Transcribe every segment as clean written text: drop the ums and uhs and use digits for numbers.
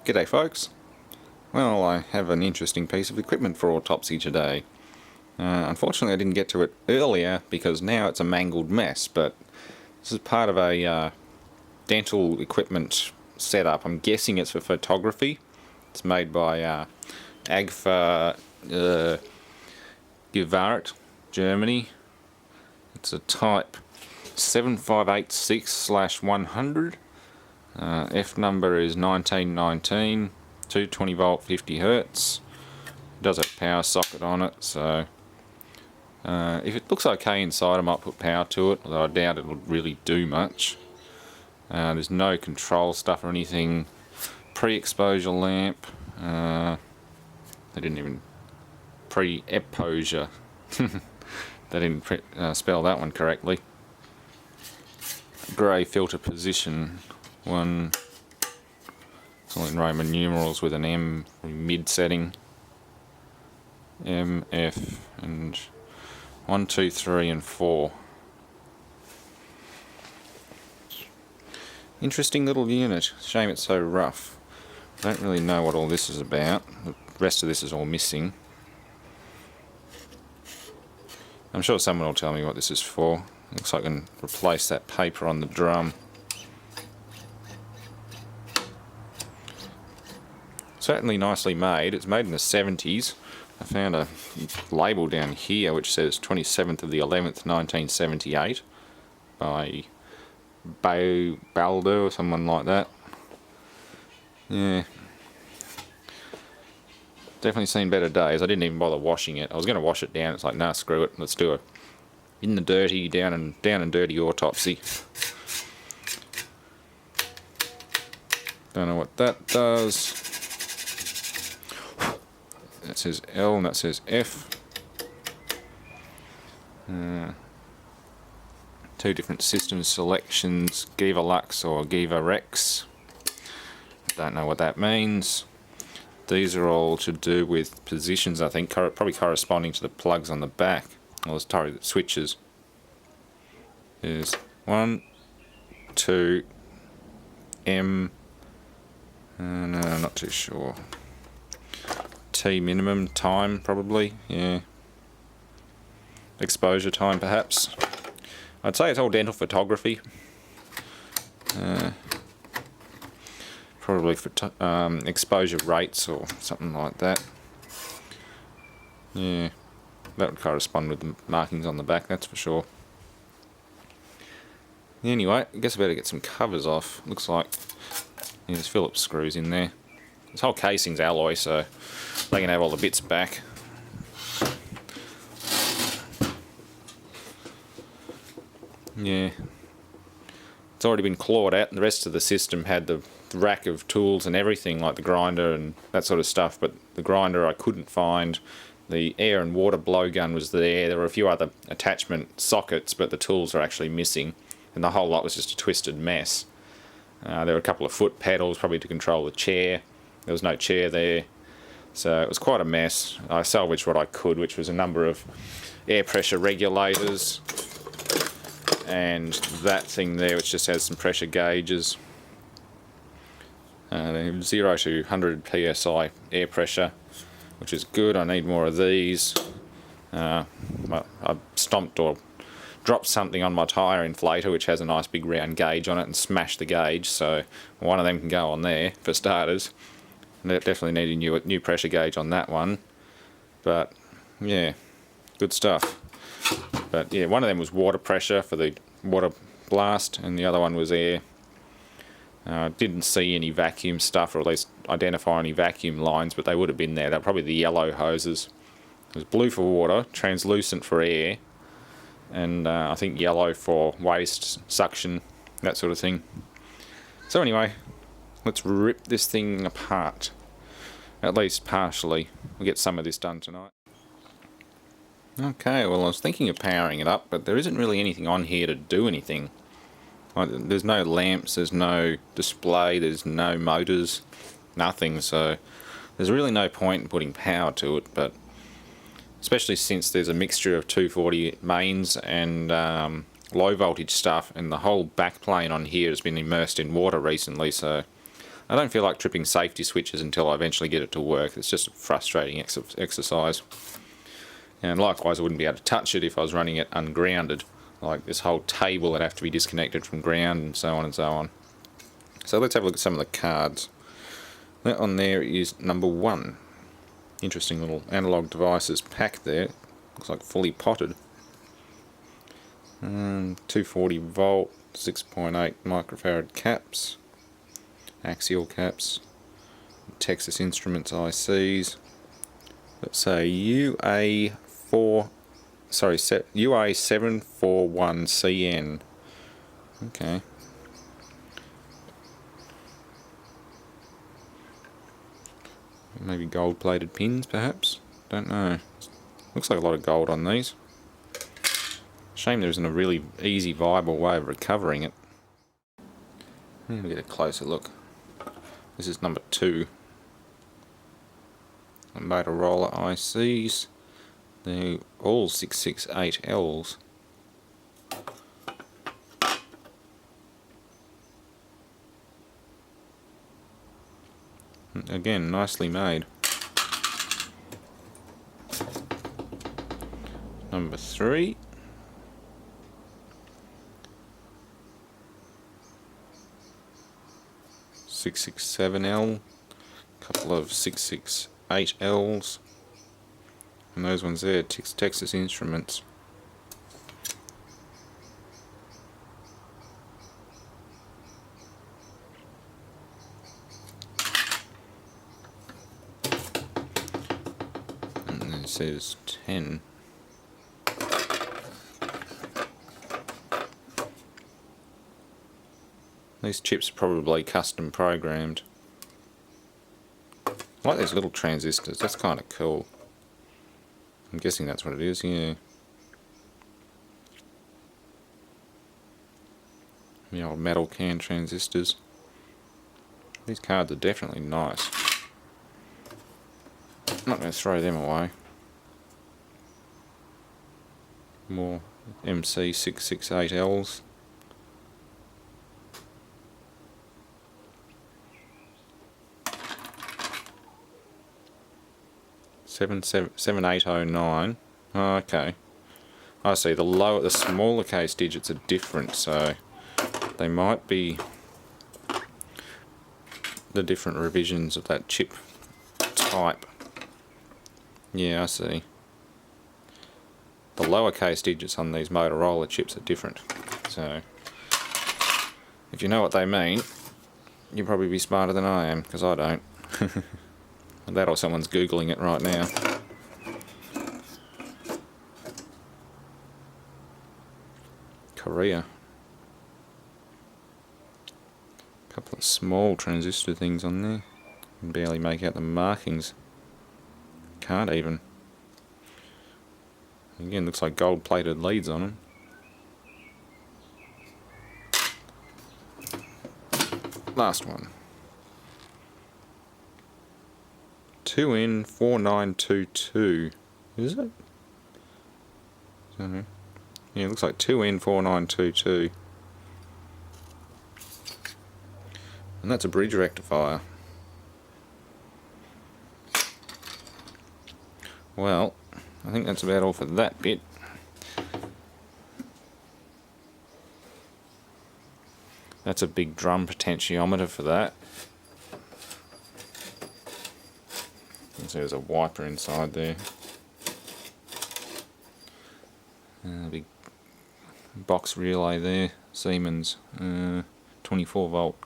G'day folks. Well, I have an interesting piece of equipment for Autopsy today. Unfortunately I didn't get to it earlier because now it's a mangled mess, but this is part of a dental equipment setup. I'm guessing it's for photography. It's made by AGFA-Gevaert, Germany. It's a type 7586/100. F number is 1919, 220 volt, 50 hertz. It does have a power socket on it, so if it looks okay inside I might put power to it, although I doubt it'll really do much. There's no control stuff or anything. Pre-exposure lamp. They didn't even pre-exposure. They didn't spell that one correctly. Grey filter position. One, it's all in Roman numerals with an M mid setting. M, F, and 1, 2, 3, and 4. Interesting little unit. Shame it's so rough. I don't really know what all this is about. The rest of this is all missing. I'm sure someone will tell me what this is for. Looks like I can replace that paper on the drum. Certainly nicely made. It's made in the 70s. I found a label down here which says 27th of the 11th 1978 by Balder or someone like that. Yeah, definitely seen better days. I didn't even bother washing it. I was going to wash it down. It's like, nah, screw it, let's do it in the dirty, down and dirty Autopsy. Don't know what that does. That says L and that says F. Two different system selections, Giva Lux or Giva Rex. Don't know what that means. These are all to do with positions, I think, probably corresponding to the plugs on the back. Well, sorry, the switches. There's 1, 2, M, no, I'm not too sure. T minimum time, probably, yeah. Exposure time, perhaps. I'd say it's all dental photography. Probably for exposure rates or something like that. Yeah, that would correspond with the markings on the back, that's for sure. Anyway, I guess I better get some covers off. Looks like there's Phillips screws in there. This whole casing's alloy, so they can have all the bits back. Yeah, it's already been clawed out, and the rest of the system had the rack of tools and everything, like the grinder and that sort of stuff, but the grinder I couldn't find. The air and water blowgun was there. There were a few other attachment sockets, but the tools are actually missing, and the whole lot was just a twisted mess. There were a couple of foot pedals, probably to control the chair. There was no chair there, so it was quite a mess. I salvaged what I could, which was a number of air pressure regulators, and that thing there which just has some pressure gauges. 0 to 100 psi air pressure, which is good. I need more of these. I stomped or dropped something on my tyre inflator which has a nice big round gauge on it and smashed the gauge, so one of them can go on there for starters. Definitely need a new pressure gauge on that one, but yeah, good stuff. But yeah, one of them was water pressure for the water blast, and the other one was air. Didn't see any vacuum stuff, or at least identify any vacuum lines, but they would have been there. They're probably the yellow hoses. It was blue for water, translucent for air, and I think yellow for waste, suction, that sort of thing. So anyway, let's rip this thing apart, at least partially. We'll get some of this done tonight. Okay, well I was thinking of powering it up, but there isn't really anything on here to do anything. There's no lamps, there's no display, there's no motors, nothing, so there's really no point in putting power to it, but especially since there's a mixture of 240 mains and low voltage stuff, and the whole backplane on here has been immersed in water recently, so I don't feel like tripping safety switches until I eventually get it to work. It's just a frustrating exercise. And likewise, I wouldn't be able to touch it if I was running it ungrounded. Like this whole table would have to be disconnected from ground and so on and so on. So let's have a look at some of the cards. That one there is number 1. Interesting little analog devices pack there. Looks like fully potted. 240 volt, 6.8 microfarad caps, axial caps, Texas Instruments ICs. Let's say UA741CN. Okay. Maybe gold-plated pins, perhaps? Don't know. Looks like a lot of gold on these. Shame there isn't a really easy, viable way of recovering it. Let me get a closer look. This is number 2. Motorola ICs. They're all 668Ls. Again, nicely made. Number 3. .667L, couple of 668Ls, and those ones there, Texas Instruments. And then it says 10. These chips are probably custom programmed. I like these little transistors, that's kind of cool. I'm guessing that's what it is, yeah. The old metal can transistors. These cards are definitely nice. I'm not going to throw them away. More MC668Ls. 7809. Oh, okay. I see. The smaller case digits are different, so they might be the different revisions of that chip type. Yeah, I see. The lowercase digits on these Motorola chips are different. So, if you know what they mean, you'll probably be smarter than I am, because I don't. That or someone's Googling it right now. Korea. A couple of small transistor things on there. Can barely make out the markings. Can't even. Again, looks like gold-plated leads on them. Last one. 2N4922. Is it? Yeah, it looks like 2N4922. And that's a bridge rectifier. Well, I think that's about all for that bit. That's a big drum potentiometer for that. So there's a wiper inside there. A big box relay there, Siemens, 24 volt.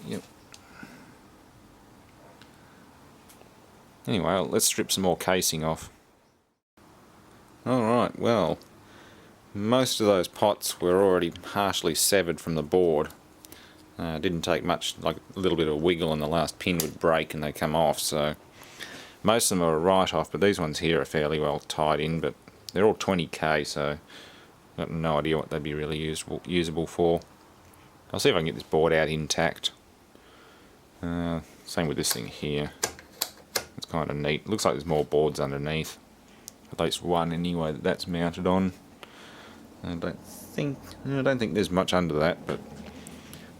Yep. Anyway, let's strip some more casing off. Alright, well, most of those pots were already partially severed from the board. Didn't take much, like a little bit of wiggle and the last pin would break and they come off, so most of them are a write-off, but these ones here are fairly well tied in, but they're all 20k, so I've got no idea what they'd be really usable for. I'll see if I can get this board out intact. Same with this thing here. It's kind of neat. Looks like there's more boards underneath. At least one anyway that's mounted on. I don't think there's much under that, but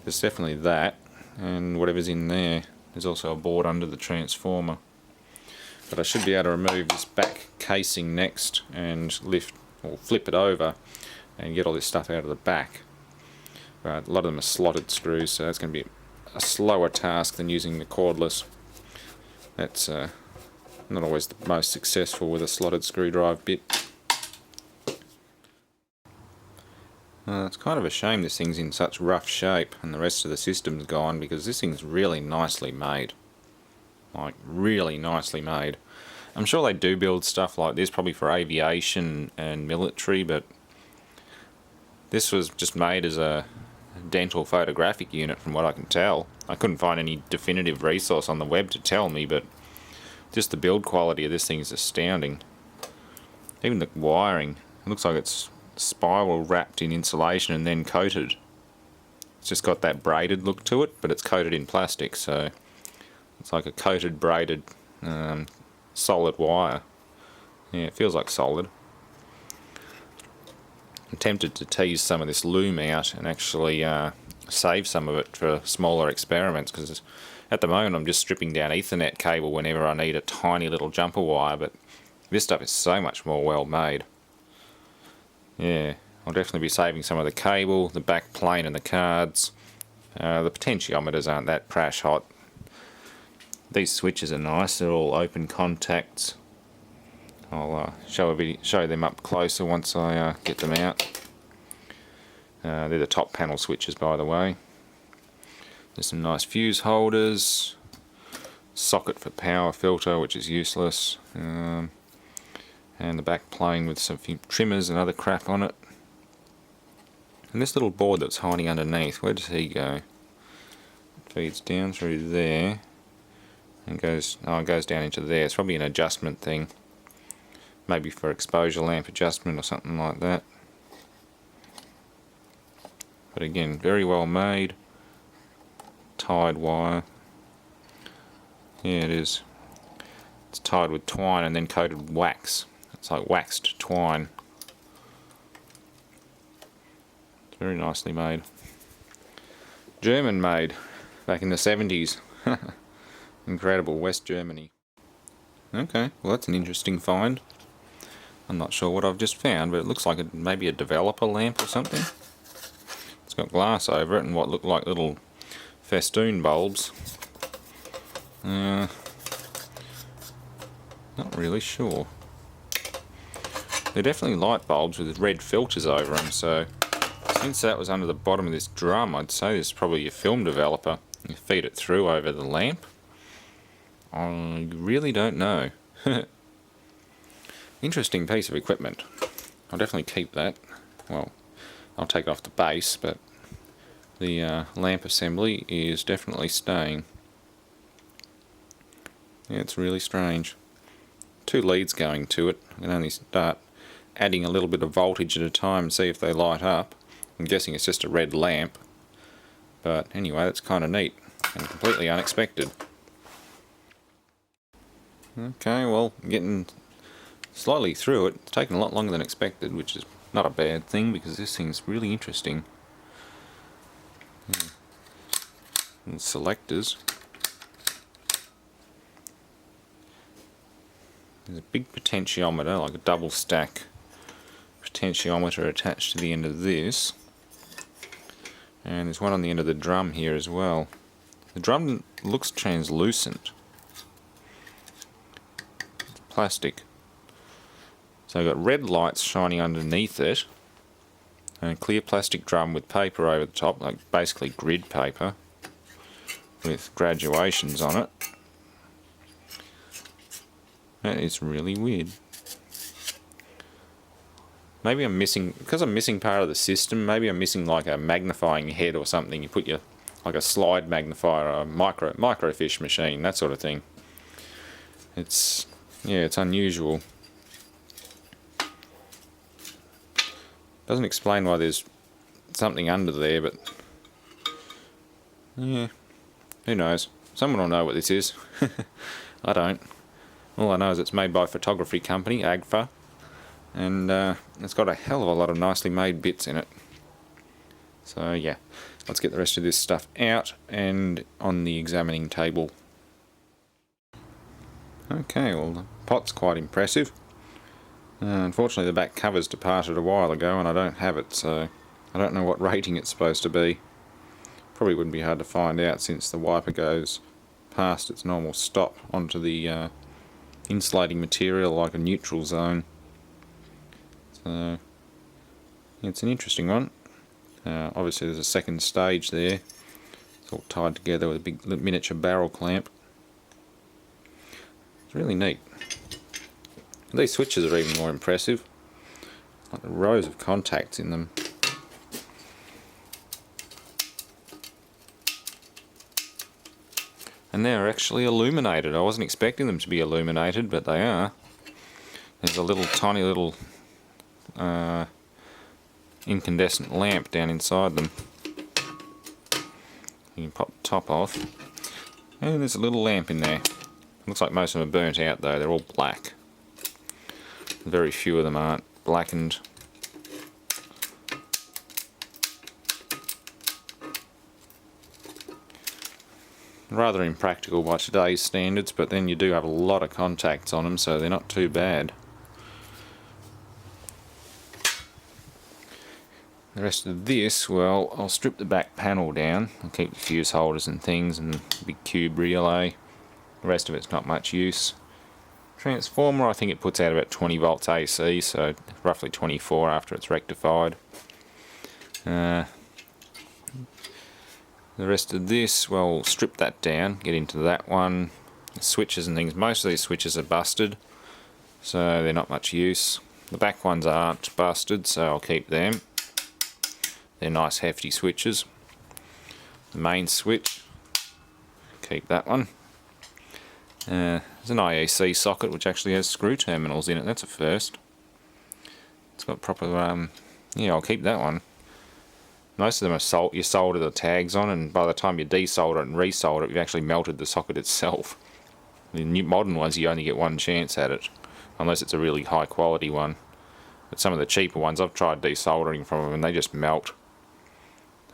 There's definitely that, and whatever's in there. There's also a board under the transformer. But I should be able to remove this back casing next and lift or flip it over and get all this stuff out of the back. But a lot of them are slotted screws, so that's going to be a slower task than using the cordless. That's not always the most successful with a slotted screwdriver bit. It's kind of a shame this thing's in such rough shape and the rest of the system's gone, because this thing's really nicely made. Like, really nicely made. I'm sure they do build stuff like this, probably for aviation and military, but this was just made as a dental photographic unit from what I can tell. I couldn't find any definitive resource on the web to tell me, but just the build quality of this thing is astounding. Even the wiring, it looks like it's spiral wrapped in insulation and then coated. It's just got that braided look to it, but it's coated in plastic, so it's like a coated braided solid wire. Yeah, it feels like solid. I'm tempted to tease some of this loom out and actually save some of it for smaller experiments, because at the moment I'm just stripping down Ethernet cable whenever I need a tiny little jumper wire, but this stuff is so much more well made. Yeah, I'll definitely be saving some of the cable, the back plane and the cards. The potentiometers aren't that crash hot. These switches are nice, they're all open contacts. I'll show them up closer once I get them out. They're the top panel switches, by the way. There's some nice fuse holders, socket for power filter, which is useless, and the back plane with some few trimmers and other crap on it. And this little board that's hiding underneath, where does he go? It feeds down through there and goes down into there. It's probably an adjustment thing, maybe for exposure lamp adjustment or something like that. But again, very well made. Tied wire. Yeah, it is. It's tied with twine and then coated with wax. It's like waxed twine. It's very nicely made. German made, back in the 70s. Incredible, West Germany. Okay, well that's an interesting find. I'm not sure what I've just found, but it looks like maybe a developer lamp or something. It's got glass over it and what look like little festoon bulbs. Not really sure. They're definitely light bulbs with red filters over them, so since that was under the bottom of this drum, I'd say this is probably your film developer. You feed it through over the lamp. I really don't know. Interesting piece of equipment. I'll definitely keep that. Well, I'll take it off the base, but the lamp assembly is definitely staying. Yeah, it's really strange. 2 leads going to it. I can only start adding a little bit of voltage at a time and see if they light up. I'm guessing it's just a red lamp. But anyway, that's kind of neat and completely unexpected. Okay, well, getting slightly through it. It's taken a lot longer than expected, which is not a bad thing because this thing's really interesting. And selectors. There's a big potentiometer, like a double stack potentiometer attached to the end of this. And there's one on the end of the drum here as well. The drum looks translucent. It's plastic. So I've got red lights shining underneath it. And a clear plastic drum with paper over the top, like basically grid paper, with graduations on it. That is really weird. Maybe I'm missing, because I'm missing part of the system, maybe I'm missing like a magnifying head or something. You put your, like a slide magnifier, or a microfiche machine, that sort of thing. It's, yeah, it's unusual. Doesn't explain why there's something under there, but yeah, who knows? Someone will know what this is. I don't. All I know is it's made by a photography company, AGFA, and it's got a hell of a lot of nicely made bits in it. So yeah, let's get the rest of this stuff out and on the examining table. Okay, well the pot's quite impressive. Unfortunately the back cover's departed a while ago and I don't have it, so I don't know what rating it's supposed to be. Probably wouldn't be hard to find out since the wiper goes past its normal stop onto the insulating material like a neutral zone. So it's an interesting one. Obviously there's a second stage there. It's all tied together with a big miniature barrel clamp. It's really neat. These switches are even more impressive. Like the rows of contacts in them. And they're actually illuminated. I wasn't expecting them to be illuminated, but they are. There's a little tiny little incandescent lamp down inside them. You can pop the top off. And there's a little lamp in there. Looks like most of them are burnt out though, they're all black. Very few of them aren't blackened. Rather impractical by today's standards, but then you do have a lot of contacts on them, so they're not too bad. The rest of this, well, I'll strip the back panel down. I'll keep the fuse holders and things and the big cube relay. The rest of it's not much use. Transformer, I think it puts out about 20 volts AC, so roughly 24 after it's rectified. The rest of this, well, we'll strip that down, get into that one. The switches and things, most of these switches are busted, so they're not much use. The back ones aren't busted, so I'll keep them. They're nice hefty switches. The main switch, keep that one. There's an IEC socket which actually has screw terminals in it, that's a first. It's got proper, yeah, I'll keep that one. Most of them are you solder the tags on, and by the time you desolder it and resolder it, you've actually melted the socket itself. The new modern ones, you only get one chance at it, unless it's a really high quality one. But some of the cheaper ones, I've tried desoldering from them and they just melt.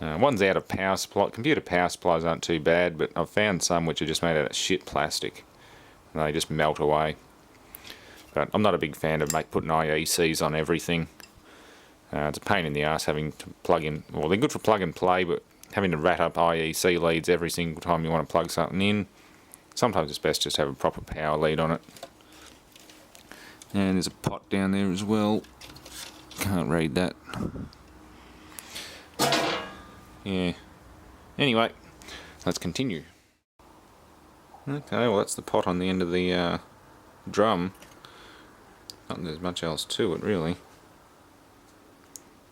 One's out of power supply. Computer power supplies aren't too bad, but I've found some which are just made out of shit plastic. And they just melt away. But I'm not a big fan of putting IECs on everything. It's a pain in the ass having to plug in, well they're good for plug and play, but having to rat up IEC leads every single time you want to plug something in. Sometimes it's best just to have a proper power lead on it. And there's a pot down there as well. Can't read that. Yeah. Anyway, let's continue. Okay, well that's the pot on the end of the drum. Not that there's much else to it really.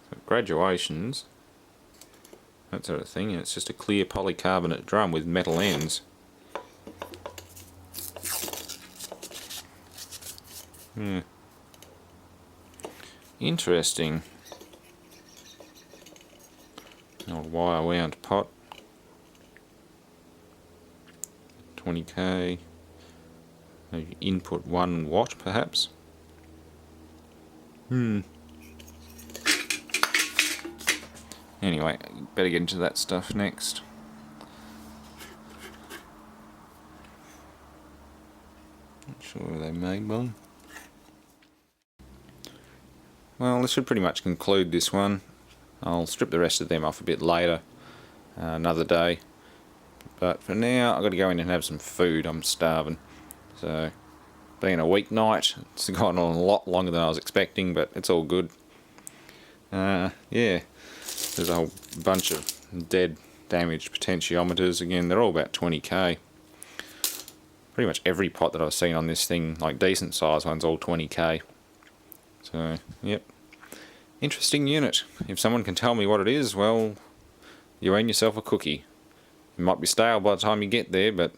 So graduations, that sort of thing, and it's just a clear polycarbonate drum with metal ends. Interesting. Old wire wound pot. 20k. Maybe input 1 watt perhaps. Anyway, better get into that stuff next. Not sure where they made one. Well, this should pretty much conclude this one. I'll strip the rest of them off a bit later, another day. But for now, I've got to go in and have some food. I'm starving. So, being a weeknight, it's gone on a lot longer than I was expecting, but it's all good. Yeah, there's a whole bunch of dead, damaged potentiometers. Again, they're all about 20k. Pretty much every pot that I've seen on this thing, like decent size ones, all 20k. So, yep. Interesting unit. If someone can tell me what it is, well, you earn yourself a cookie. It might be stale by the time you get there, but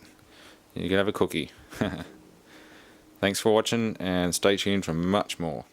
you can have a cookie. Thanks for watching, and stay tuned for much more.